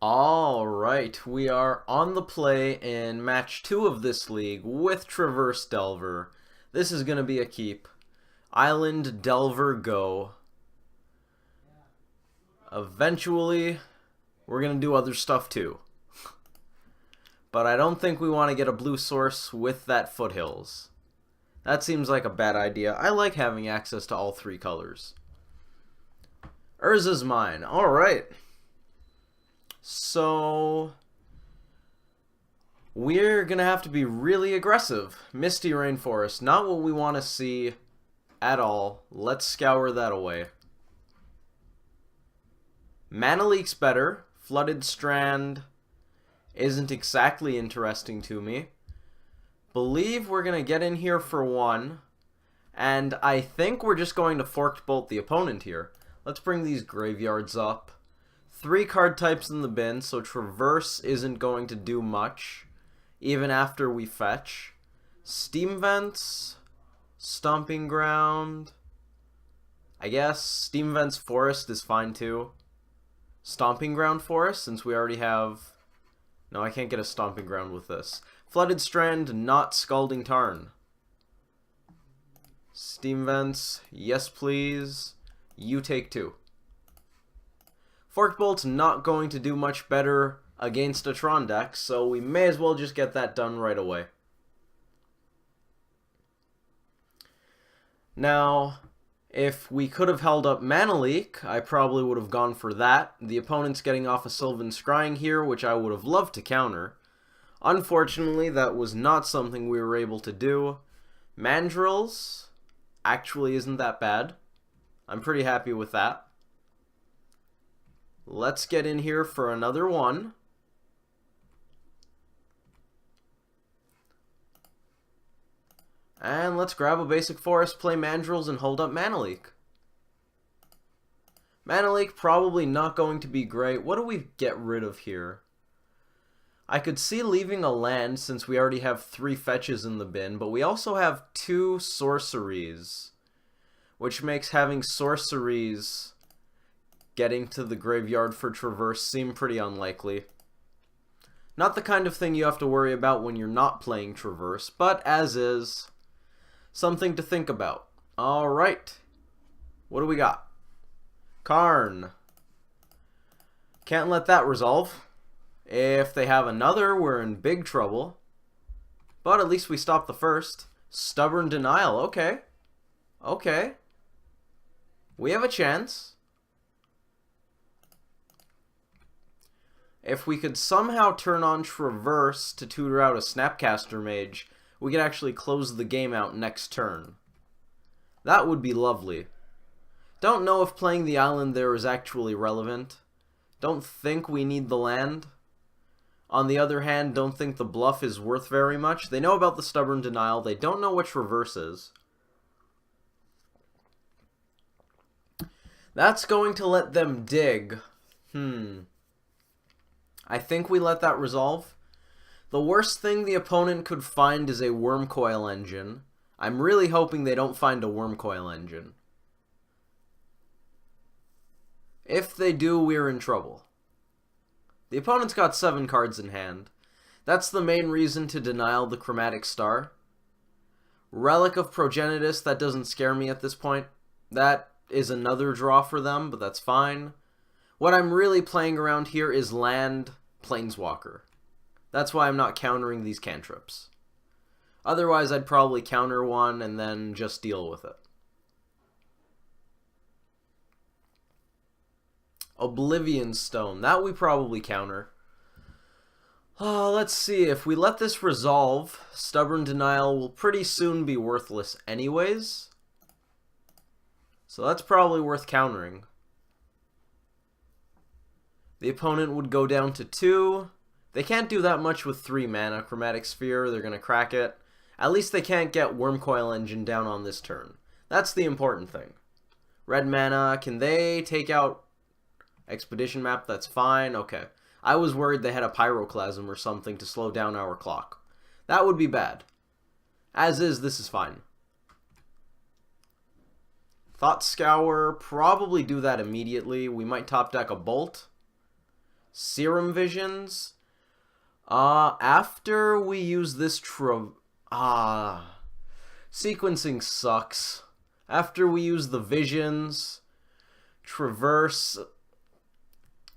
Alright, we are on the play in match 2 of this league with Traverse Delver. This is going to be a keep. Island Delver go. Eventually, we're going to do other stuff too. But I don't think we want to get a blue source with that foothills. That seems like a bad idea. I like having access to all three colors. Urza's mine. Alright. So we're going to have to be really aggressive. Misty Rainforest, not what we want to see at all. Let's scour that away. Mana Leak's better. Flooded Strand isn't exactly interesting to me. Believe we're going to get in here for one. And I think we're just going to Forked Bolt the opponent here. Let's bring these graveyards up. 3 card types in the bin, so Traverse isn't going to do much, even after we fetch. Steam Vents, Stomping Ground. I guess Steam Vents Forest is fine too. Stomping Ground Forest, since we already have... No, I can't get a Stomping Ground with this. Flooded Strand, not Scalding Tarn. Steam Vents, yes please. You take 2. Forked Bolt's not going to do much better against a Tron deck, so we may as well just get that done right away. Now, if we could have held up Mana Leak, I probably would have gone for that. The opponent's getting off a Sylvan Scrying here, which I would have loved to counter. Unfortunately, that was not something we were able to do. Mandrills actually isn't that bad. I'm pretty happy with that. Let's get in here for another one. And let's grab a basic forest, play Mandrills, and hold up Mana Leak. Mana Leak probably not going to be great. What do we get rid of here? I could see leaving a land since we already have 3 fetches in the bin, but we also have 2 sorceries, which makes having sorceries getting to the graveyard for Traverse seem pretty unlikely. Not the kind of thing you have to worry about when you're not playing Traverse, but as is, something to think about. Alright, what do we got? Karn. Can't let that resolve. If they have another, we're in big trouble. But at least we stopped the first. Stubborn Denial, okay. Okay. We have a chance. If we could somehow turn on Traverse to tutor out a Snapcaster Mage, we could actually close the game out next turn. That would be lovely. Don't know if playing the island there is actually relevant. Don't think we need the land. On the other hand, don't think the bluff is worth very much. They know about the Stubborn Denial. They don't know what Traverse is. That's going to let them dig. I think we let that resolve. The worst thing the opponent could find is a Wormcoil Engine. I'm really hoping they don't find a Wormcoil Engine. If they do, we're in trouble. The opponent's got 7 cards in hand. That's the main reason to denial the Chromatic Star. Relic of Progenitus, that doesn't scare me at this point. That is another draw for them, but that's fine. What I'm really playing around here is land Planeswalker. That's why I'm not countering these cantrips. Otherwise, I'd probably counter one and then just deal with it. Oblivion Stone. That we probably counter. Let's see. If we let this resolve, Stubborn Denial will pretty soon be worthless anyways. So that's probably worth countering. The opponent would go down to 2. They can't do that much with 3 mana. Chromatic Sphere, they're going to crack it. At least they can't get Wormcoil Engine down on this turn. That's the important thing. Red mana, can they take out Expedition Map? That's fine, okay. I was worried they had a Pyroclasm or something to slow down our clock. That would be bad. As is, this is fine. Thought Scour, probably do that immediately. We might top deck a Bolt. Serum Visions. After we use this sequencing sucks. After we use the Visions, Traverse,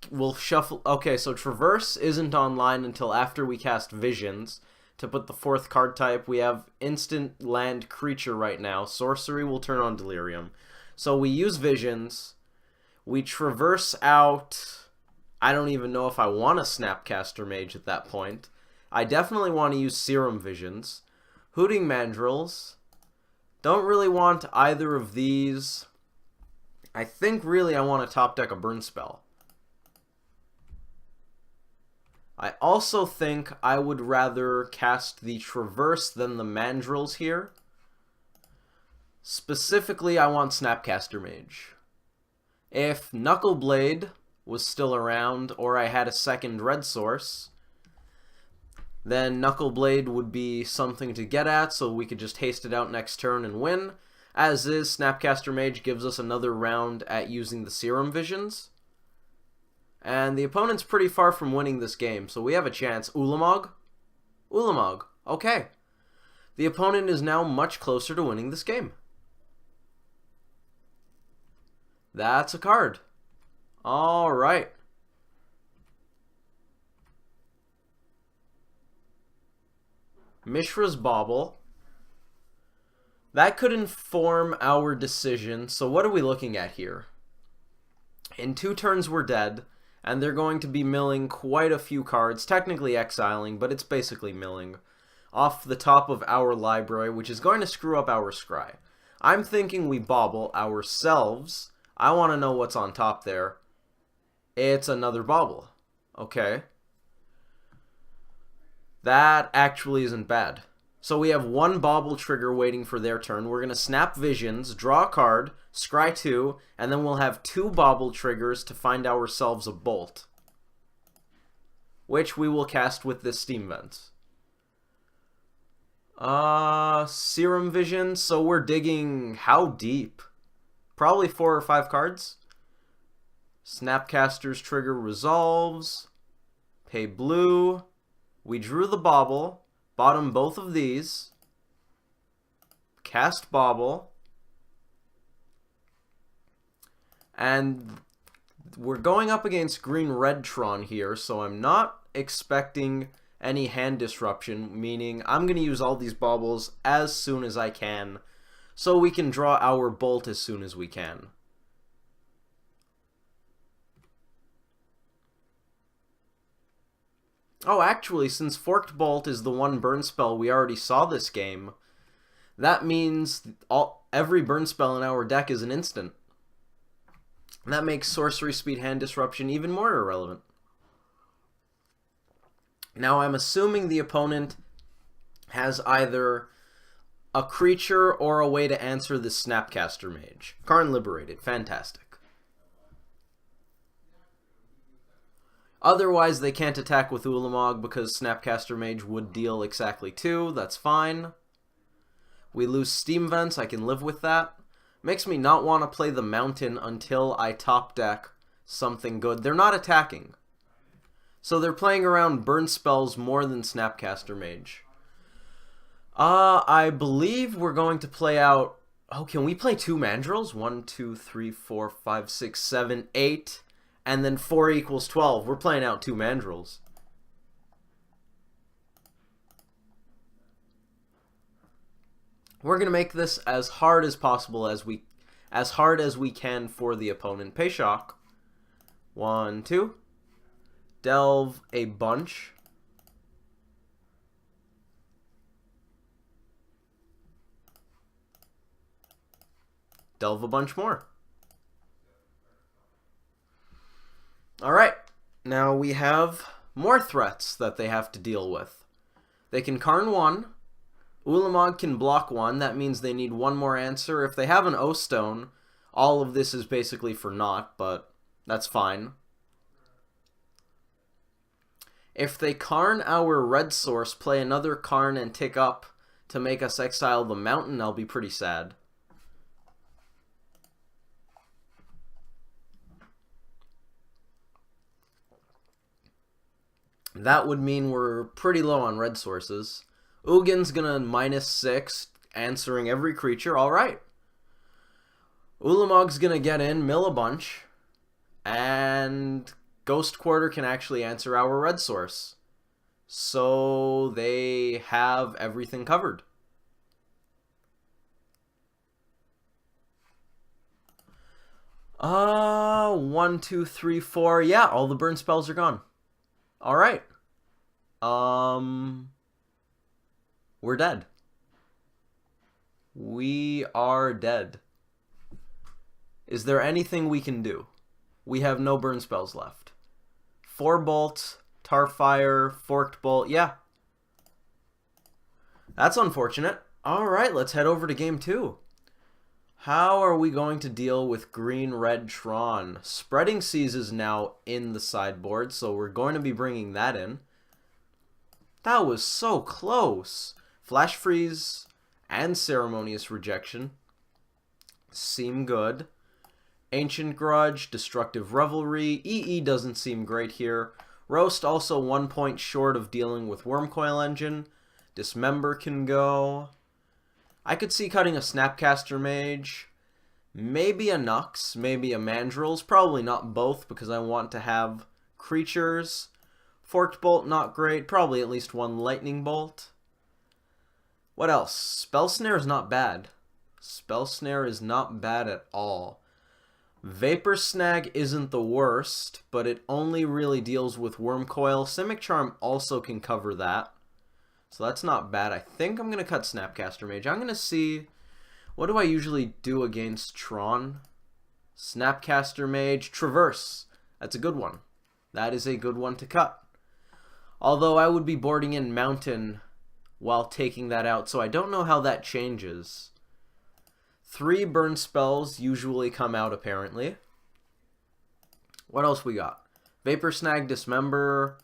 we'll shuffle. Okay, so Traverse isn't online until after we cast Visions. To put the 4th card type, we have instant land creature right now. Sorcery will turn on Delirium. So we use Visions. We Traverse out. I don't even know if I want a Snapcaster Mage at that point. I definitely want to use Serum Visions. Hooting Mandrills. Don't really want either of these. I think really I want to top deck a Burn Spell. I also think I would rather cast the Traverse than the Mandrills here. Specifically, I want Snapcaster Mage. If Knuckleblade was still around, or I had a second red source, then Knuckleblade would be something to get at, so we could just haste it out next turn and win. As is, Snapcaster Mage gives us another round at using the Serum Visions. And the opponent's pretty far from winning this game, so we have a chance. Ulamog? Ulamog. Okay. The opponent is now much closer to winning this game. That's a card. Alright. Mishra's Bauble. That could inform our decision. So what are we looking at here? In 2 turns we're dead, and they're going to be milling quite a few cards, technically exiling, but it's basically milling, off the top of our library, which is going to screw up our scry. I'm thinking we bauble ourselves. I want to know what's on top there. It's another bauble. Okay. That actually isn't bad. So we have 1 bauble trigger waiting for their turn. We're going to snap Visions, draw a card, scry 2, and then we'll have 2 bauble triggers to find ourselves a bolt, which we will cast with this Steam Vent. Serum Vision, so we're digging how deep? Probably 4 or 5 cards. Snapcaster's trigger resolves. Pay blue. We drew the bauble. Bottom both of these. Cast bauble. And we're going up against green-red Tron here, so I'm not expecting any hand disruption, meaning I'm going to use all these baubles as soon as I can, so we can draw our bolt as soon as we can. Oh, actually, since Forked Bolt is the 1 burn spell we already saw this game, that means every burn spell in our deck is an instant. That makes Sorcery Speed Hand Disruption even more irrelevant. Now, I'm assuming the opponent has either a creature or a way to answer the Snapcaster Mage. Karn Liberated. Fantastic. Otherwise, they can't attack with Ulamog because Snapcaster Mage would deal exactly 2. That's fine. We lose Steam Vents. I can live with that. Makes me not want to play the Mountain until I top deck something good. They're not attacking, so they're playing around burn spells more than Snapcaster Mage. I believe we're going to play out... Oh, can we play 2 Mandrills? 1, 2, 3, 4, 5, 6, 7, 8... and then 4 equals 12. We're playing out 2 Mandrills. We're gonna make this as hard as possible, as hard as we can for the opponent. Pay shock. 1, 2. Delve a bunch. Delve a bunch more. Alright, now we have more threats that they have to deal with. They can Karn 1. Ulamog can block 1. That means they need 1 more answer. If they have an O-Stone, all of this is basically for naught, but that's fine. If they Karn our red source, play another Karn and tick up to make us exile the Mountain, I'll be pretty sad. That would mean we're pretty low on red sources. Ugin's gonna -6, answering every creature. Alright. Ulamog's gonna get in, mill a bunch. And Ghost Quarter can actually answer our red source. So they have everything covered. One, two, three, four. Yeah, all the burn spells are gone. Alright. We're dead. We are dead. Is there anything we can do? We have no burn spells left. 4 bolt, Tarfire, Forked Bolt. Yeah. That's unfortunate. Alright, let's head over to game 2. How are we going to deal with green-red Tron? Spreading Seas is now in the sideboard, so we're going to be bringing that in. That was so close. Flash Freeze and Ceremonious Rejection seem good. Ancient Grudge, Destructive Revelry. EE doesn't seem great here. Roast also 1 point short of dealing with Wormcoil Engine. Dismember can go. I could see cutting a Snapcaster Mage. Maybe a Nux, maybe a Mandrills. Probably not both because I want to have creatures. Forked Bolt, not great. Probably at least 1 Lightning Bolt. What else? Spell Snare is not bad. Spell Snare is not bad at all. Vapor Snag isn't the worst, but it only really deals with Wormcoil. Simic Charm also can cover that. So that's not bad. I think I'm going to cut Snapcaster Mage. I'm going to see, what do I usually do against Tron? Snapcaster Mage, Traverse. That's a good one. That is a good one to cut. Although I would be boarding in Mountain while taking that out, so I don't know how that changes. 3 burn spells usually come out, apparently. What else we got? Vapor Snag, Dismember,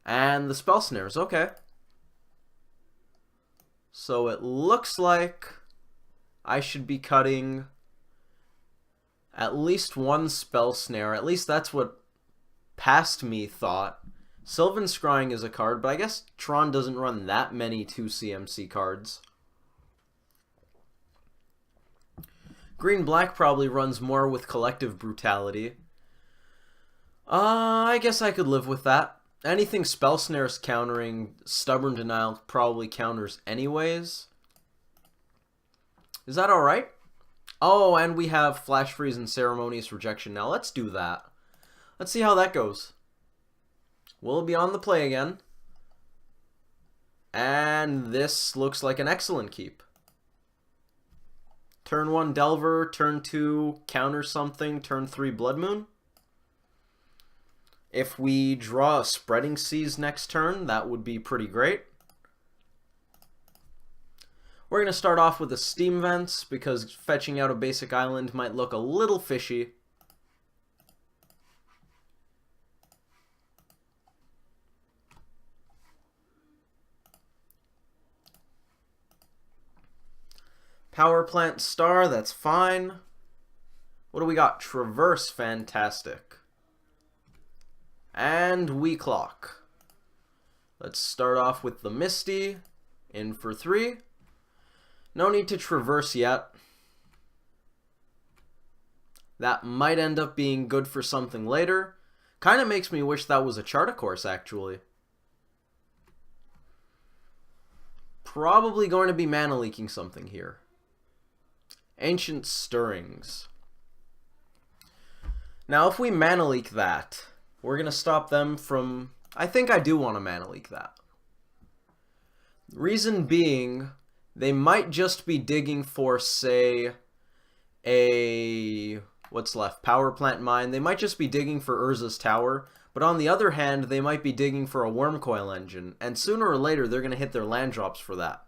and the Spell Snares. Okay. So it looks like I should be cutting at least 1 Spell Snare. At least that's what past me thought. Sylvan Scrying is a card, but I guess Tron doesn't run that many 2 CMC cards. Green-black probably runs more with Collective Brutality. I guess I could live with that. Anything Spell Snares countering, Stubborn Denial probably counters anyways. Is that alright? Oh, and we have Flash Freeze and Ceremonious Rejection now. Let's do that. Let's see how that goes. We'll be on the play again. And this looks like an excellent keep. Turn 1 Delver, turn 2 counter something, turn 3 Blood Moon. If we draw a Spreading Seas next turn, that would be pretty great. We're going to start off with a Steam Vents, because fetching out a basic island might look a little fishy. Power Plant Star, that's fine. What do we got? Traverse, fantastic. And We Clock. Let's start off with the Misty. In for 3. No need to Traverse yet. That might end up being good for something later. Kind of makes me wish that was a Chartacourse, actually. Probably going to be mana leaking something here. Ancient Stirrings. Now, if we mana leak that, we're going to stop them from... I think I do want to mana leak that. Reason being, they might just be digging for, say, a... what's left? Power Plant Mine. They might just be digging for Urza's Tower. But on the other hand, they might be digging for a Wormcoil Engine. And sooner or later, they're going to hit their land drops for that.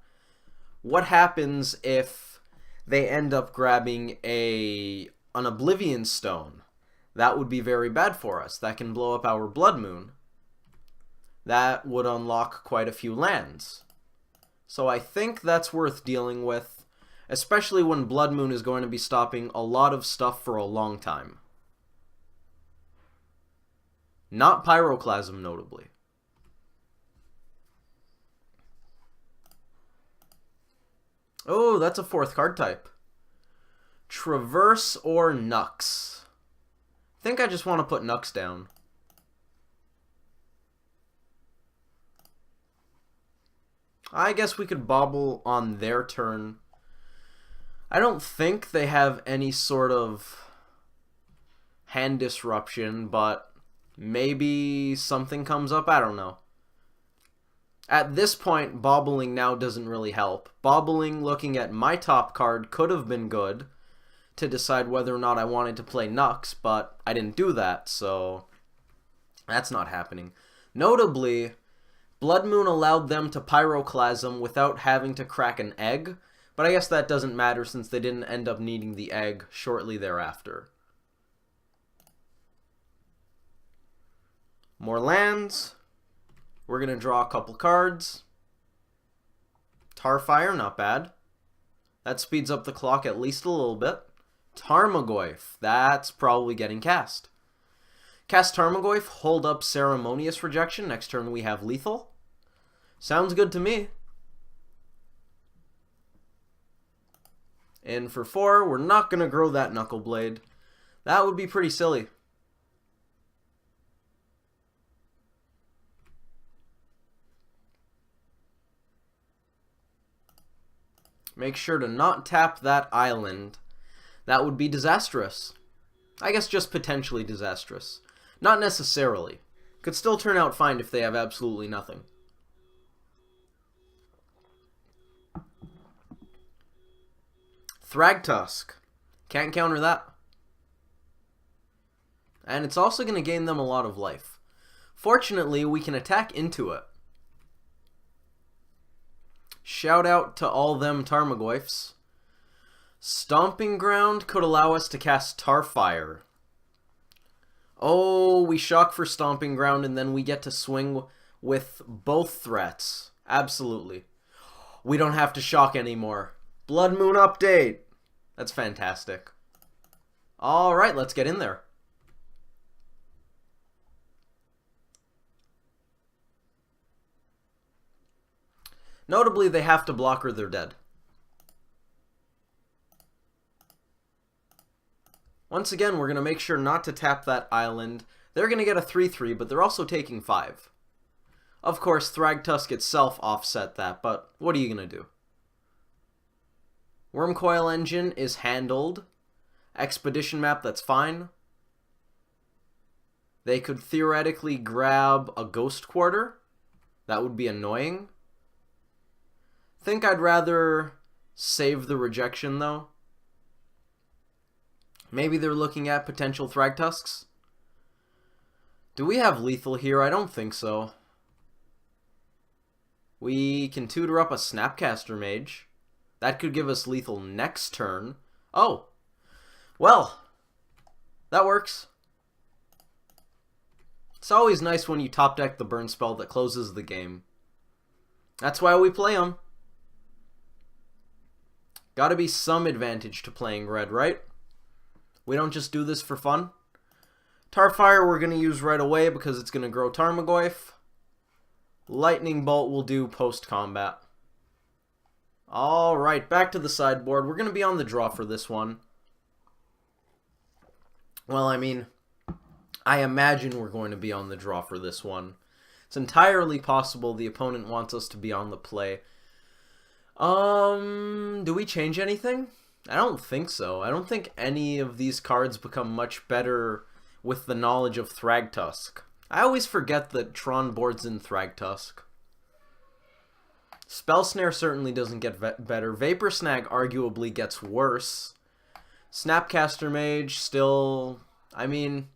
What happens if they end up grabbing an Oblivion Stone? That would be very bad for us. That can blow up our Blood Moon. That would unlock quite a few lands. So I think that's worth dealing with, especially when Blood Moon is going to be stopping a lot of stuff for a long time. Not Pyroclasm, notably. Oh, that's a fourth card type. Traverse or Nux. I think I just want to put Nux down. I guess we could bobble on their turn. I don't think they have any sort of hand disruption, but maybe something comes up. I don't know. At this point, bobbling now doesn't really help. Bobbling, looking at my top card, could have been good to decide whether or not I wanted to play Nux, but I didn't do that, so that's not happening. Notably, Blood Moon allowed them to Pyroclasm without having to crack an egg, but I guess that doesn't matter since they didn't end up needing the egg shortly thereafter. More lands. We're going to draw a couple cards. Tarfire, not bad. That speeds up the clock at least a little bit. Tarmogoyf, that's probably getting cast. Cast Tarmogoyf, hold up Ceremonious Rejection. Next turn we have Lethal. Sounds good to me. And for 4, we're not going to grow that Knuckle Blade. That would be pretty silly. Make sure to not tap that island. That would be disastrous. I guess just potentially disastrous. Not necessarily. Could still turn out fine if they have absolutely nothing. Thragtusk. Can't counter that. And it's also going to gain them a lot of life. Fortunately, we can attack into it. Shout out to all them Tarmogoyfs. Stomping Ground could allow us to cast Tarfire. Oh, we shock for Stomping Ground and then we get to swing with both threats. Absolutely. We don't have to shock anymore. Blood Moon update. That's fantastic. Alright, let's get in there. Notably, they have to block or they're dead. Once again, we're going to make sure not to tap that island. They're going to get a 3-3, but they're also taking 5. Of course, Thragtusk itself offset that, but what are you going to do? Wormcoil Engine is handled. Expedition Map, that's fine. They could theoretically grab a Ghost Quarter. That would be annoying. Think I'd rather save the rejection, though. Maybe they're looking at potential Thragtusks. Do we have lethal here? I don't think so. We can tutor up a Snapcaster Mage. That could give us lethal next turn. Oh. Well. That works. It's always nice when you top deck the burn spell that closes the game. That's why we play them. Gotta be some advantage to playing red, right? We don't just do this for fun. Tarfire we're going to use right away because it's going to grow Tarmogoyf. Lightning Bolt will do post-combat. Alright, back to the sideboard. We're going to be on the draw for this one. Well, I mean, I imagine we're going to be on the draw for this one. It's entirely possible the opponent wants us to be on the play. Do we change anything? I don't think so. I don't think any of these cards become much better with the knowledge of Thragtusk. I always forget that Tron boards in Thragtusk. Spell Snare certainly doesn't get better. Vapor Snag arguably gets worse. Snapcaster Mage still... I mean...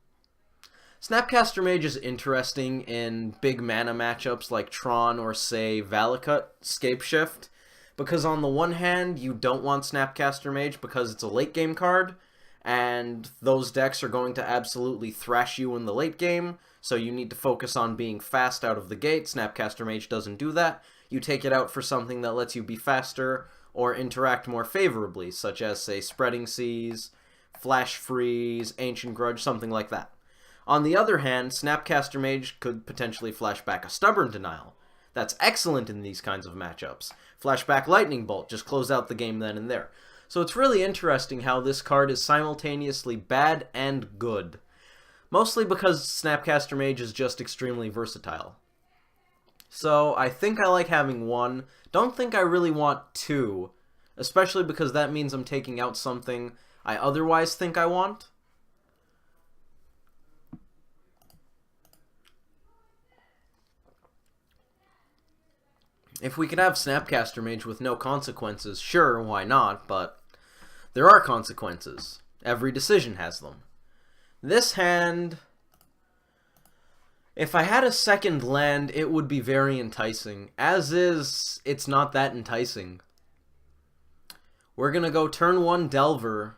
Snapcaster Mage is interesting in big mana matchups like Tron or, say, Valakut, Scapeshift. Because on the one hand, you don't want Snapcaster Mage because it's a late game card, and those decks are going to absolutely thrash you in the late game, so you need to focus on being fast out of the gate. Snapcaster Mage doesn't do that. You take it out for something that lets you be faster or interact more favorably, such as, say, Spreading Seas, Flash Freeze, Ancient Grudge, something like that. On the other hand, Snapcaster Mage could potentially flash back a Stubborn Denial. That's excellent in these kinds of matchups. Flashback Lightning Bolt, just close out the game then and there. So it's really interesting how this card is simultaneously bad and good. Mostly because Snapcaster Mage is just extremely versatile. So I think I like having one. Don't think I really want two. Especially because that means I'm taking out something I otherwise think I want. If we could have Snapcaster Mage with no consequences, sure, why not, but there are consequences. Every decision has them. This hand, if I had a second land, it would be very enticing. As is, it's not that enticing. We're going to go turn 1 Delver,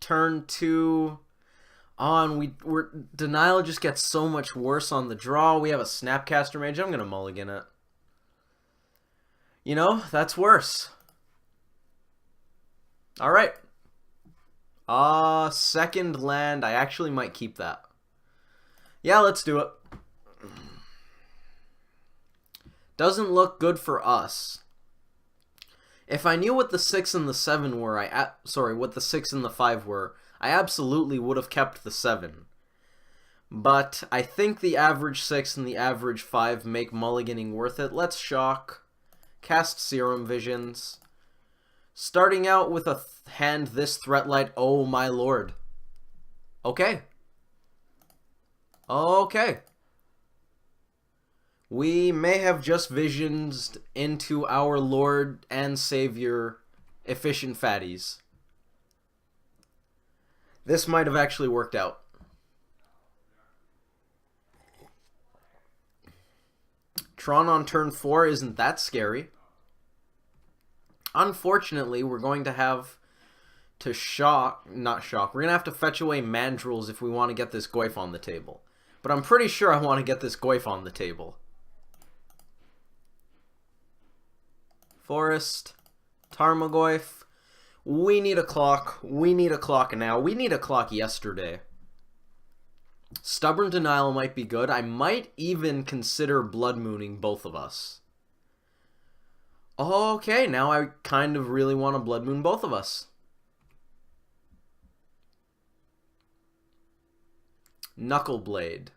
turn 2 on. Denial just gets so much worse on the draw. We have a Snapcaster Mage. I'm going to mulligan it. You know, that's worse. Alright. Second land. I actually might keep that. Yeah, let's do it. Doesn't look good for us. If I knew what the 6 and the 7 were, what the 6 and the 5 were, I absolutely would have kept the 7. But I think the average 6 and the average 5 make mulliganing worth it. Let's shock. Cast Serum Visions. Starting out with a hand this Threatlight, oh my lord. Okay. Okay. We may have just visions into our Lord and Savior, Efficient Fatties. This might have actually worked out. Tron on turn 4 isn't that scary. Unfortunately, we're going to have to we're going to have to fetch away Mandrills if we want to get this Goyf on the table. But I'm pretty sure I want to get this Goyf on the table. Forest, Tarmogoyf. We need a clock. We need a clock now. We need a clock yesterday. Stubborn Denial might be good. I might even consider Blood Mooning both of us. Okay, now I kind of really want to Blood Moon both of us. Knuckleblade.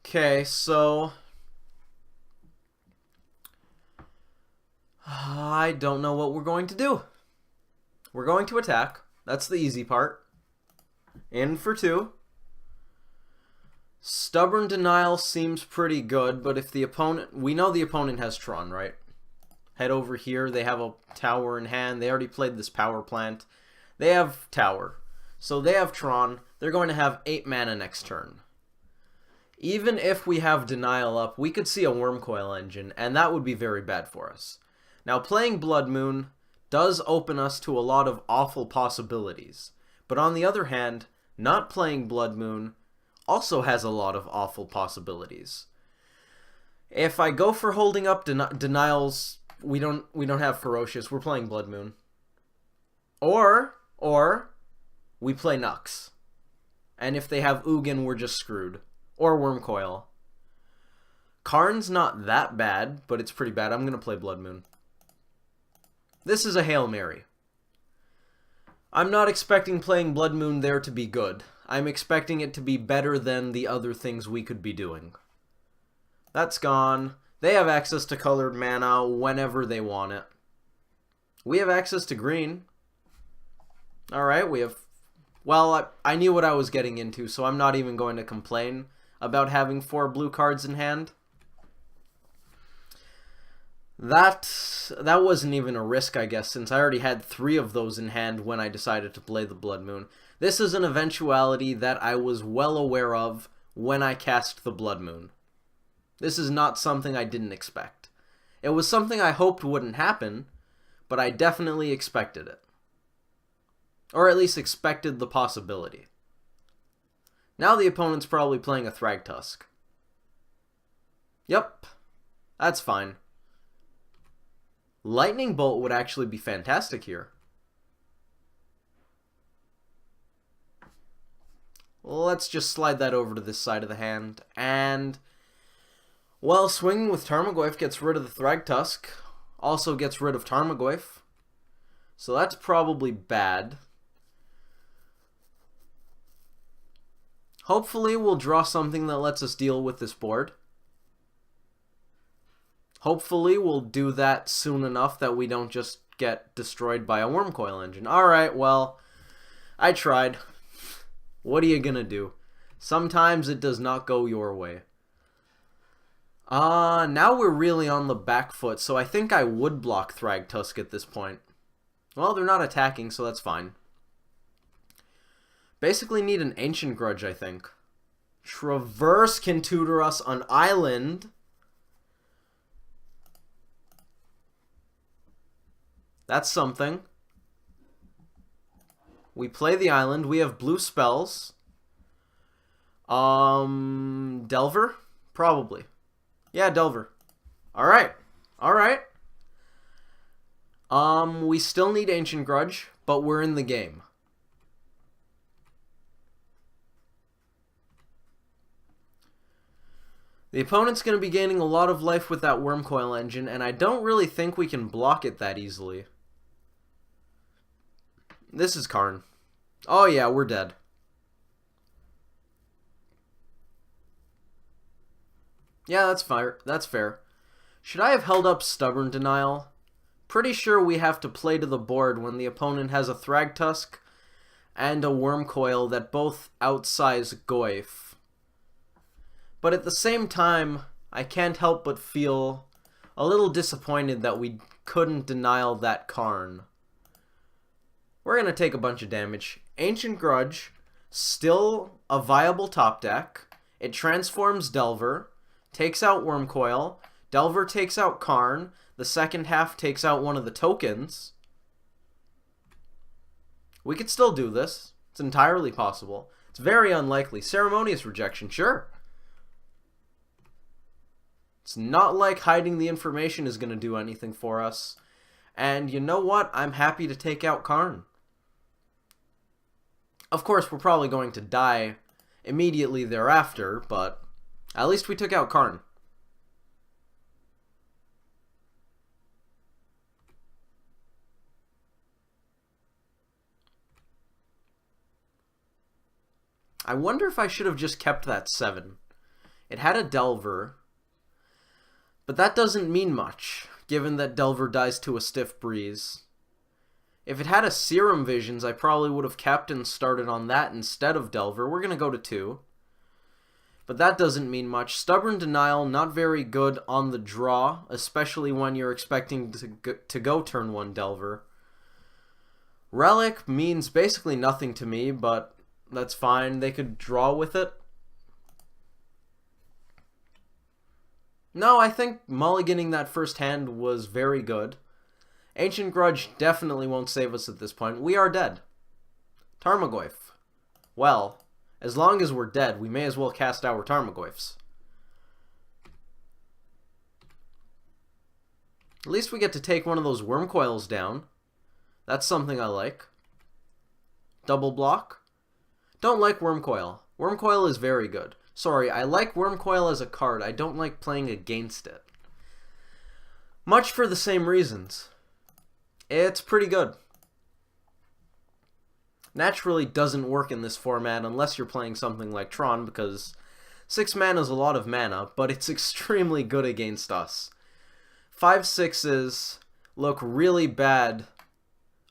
Okay, so I don't know what we're going to do. We're going to attack. That's the easy part. In for 2. Stubborn Denial seems pretty good, but if the opponent... We know the opponent has Tron, right? Head over here. They have a tower in hand. They already played this power plant. They have tower. So they have Tron. They're going to have 8 mana next turn. Even if we have Denial up, we could see a Wormcoil Engine, and that would be very bad for us. Now, playing Blood Moon does open us to a lot of awful possibilities. But on the other hand, not playing Blood Moon also has a lot of awful possibilities. If I go for holding up Denials, we don't have Ferocious. We're playing Blood Moon. Or we play Nux. And if they have Ugin, we're just screwed. Or Wormcoil. Karn's not that bad, but it's pretty bad. I'm going to play Blood Moon. This is a Hail Mary. I'm not expecting playing Blood Moon there to be good. I'm expecting it to be better than the other things we could be doing. That's gone. They have access to colored mana whenever they want it. We have access to green. Alright, we have... Well, I knew what I was getting into, so I'm not even going to complain about having 4 blue cards in hand. That wasn't even a risk, I guess, since I already had 3 of those in hand when I decided to play the Blood Moon. This is an eventuality that I was well aware of when I cast the Blood Moon. This is not something I didn't expect. It was something I hoped wouldn't happen, but I definitely expected it. Or at least expected the possibility. Now the opponent's probably playing a Thragtusk. Yep, that's fine. Lightning Bolt would actually be fantastic here. Let's just slide that over to this side of the hand, and Well, swinging with Tarmogoyf gets rid of the Thragtusk. Also gets rid of Tarmogoyf. So that's probably bad. Hopefully we'll draw something that lets us deal with this board. Hopefully we'll do that soon enough that we don't just get destroyed by a Wormcoil Engine. Alright, well, I tried. What are you gonna do? Sometimes it does not go your way. Now we're really on the back foot, so I think I would block Thragtusk at this point. Well, they're not attacking, so that's fine. Basically need an Ancient Grudge, I think. Traverse can tutor us on Island. That's something. We play the island. We have blue spells. Delver? Probably. Yeah, Delver. Alright. Alright. We still need Ancient Grudge, but we're in the game. The opponent's going to be gaining a lot of life with that Wormcoil Engine, and I don't really think we can block it that easily. This is Karn. Oh yeah, we're dead. Yeah, that's fair. That's fair. Should I have held up Stubborn Denial? Pretty sure we have to play to the board when the opponent has a Thragtusk and a Wormcoil that both outsize Goyf. But at the same time, I can't help but feel a little disappointed that we couldn't denial that Karn. We're going to take a bunch of damage. Ancient Grudge, still a viable top deck. It transforms Delver, takes out Wormcoil. Delver takes out Karn. The second half takes out one of the tokens. We could still do this. It's entirely possible. It's very unlikely. Ceremonious Rejection, sure. It's not like hiding the information is going to do anything for us. And you know what? I'm happy to take out Karn. Of course, we're probably going to die immediately thereafter, but at least we took out Karn. I wonder if I should have just kept that 7. It had a Delver, but that doesn't mean much, given that Delver dies to a Stiff Breeze. If it had a Serum Visions, I probably would have kept and started on that instead of Delver. We're going to go to 2. But that doesn't mean much. Stubborn Denial, not very good on the draw, especially when you're expecting to go turn 1 Delver. Relic means basically nothing to me, but that's fine. They could draw with it. No, I think mulliganing that first hand was very good. Ancient Grudge definitely won't save us at this point. We are dead. Tarmogoyf. Well, as long as we're dead, we may as well cast our Tarmogoyfs. At least we get to take one of those Wormcoils down. That's something I like. Double block. Don't like Wormcoil. Wormcoil is very good. Sorry, I like Wormcoil as a card. I don't like playing against it. Much for the same reasons. It's pretty good. Naturally doesn't work in this format unless you're playing something like Tron, because 6 mana is a lot of mana, but it's extremely good against us. 5/6s look really bad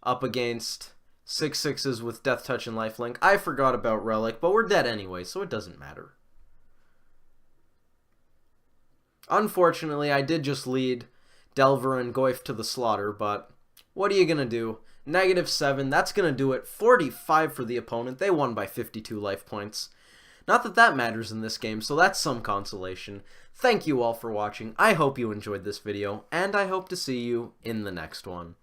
up against 6/6s with Death Touch and Lifelink. I forgot about Relic, but we're dead anyway, so it doesn't matter. Unfortunately, I did just lead Delver and Goyf to the slaughter, but what are you going to do? -7, that's going to do it. 45 for the opponent. They won by 52 life points. Not that that matters in this game, so that's some consolation. Thank you all for watching. I hope you enjoyed this video, and I hope to see you in the next one.